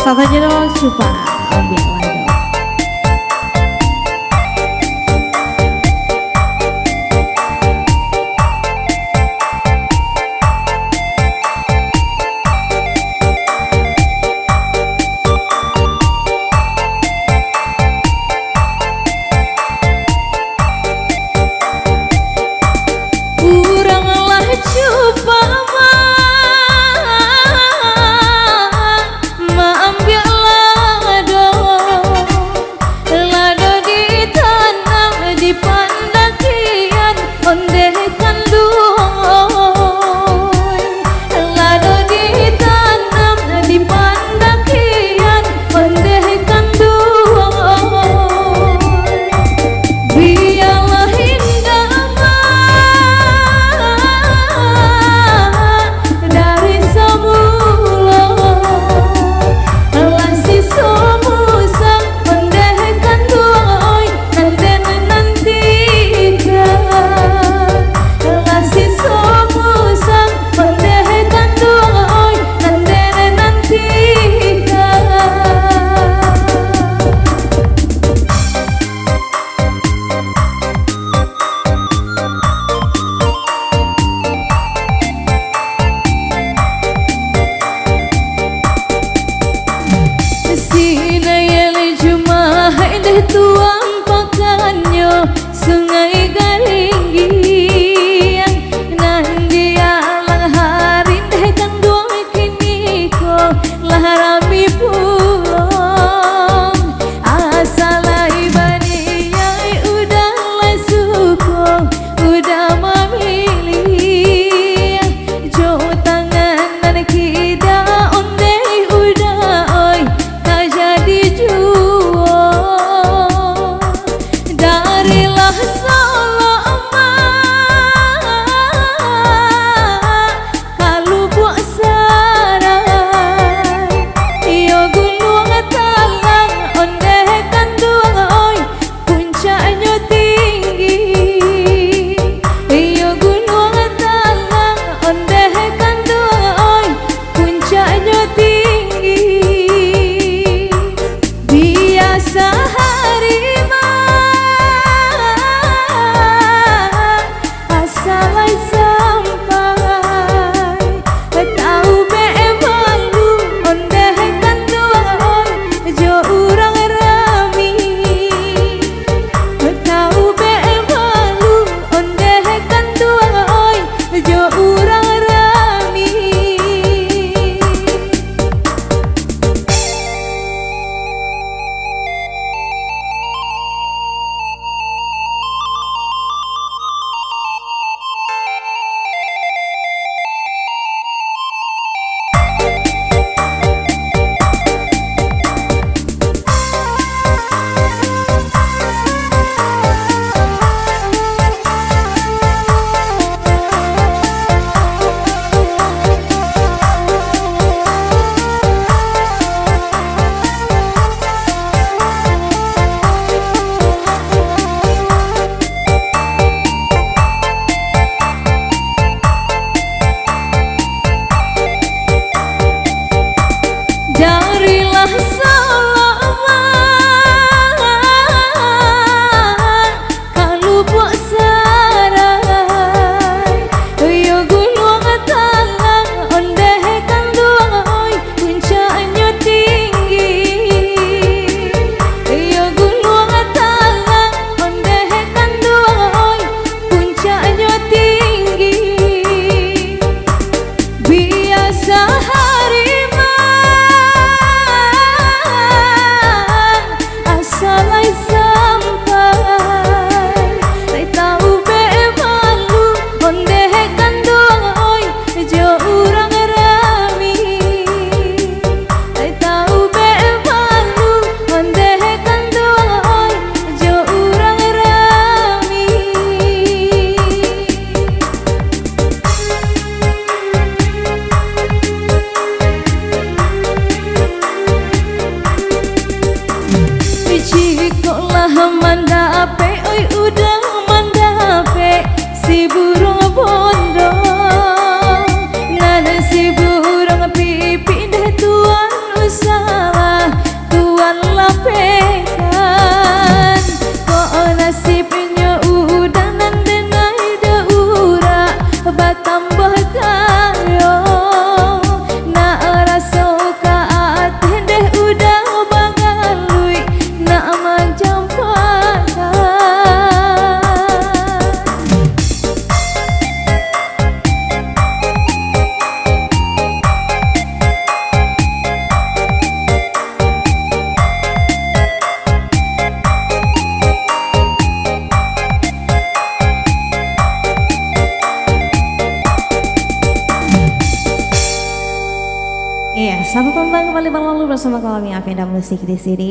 Satu aja dong, coba ambil lagi. Kuranglah coba tuang pakannya sungai garinggian nanti alang harin deh kan duang kini ko laharami pulang asalai bani yang udah lesuko udah memilih jo tangan dan kita onde udah oi tak jadi jual. Darilah selama kalau buat sarai iyo gunung talang ondekan duang oi puncaknya tinggi iyo gunung talang ondekan duang oi puncaknya tinggi biasa harimau Darilah selama kalau buat sarai yo gunung talang ondekan duang oi puncaknya tinggi yo gunung talang ondekan duang oi puncaknya tinggi biasa harimau Iya, satu tembang kembali berlalu bersama kami Avinda Musik di sini.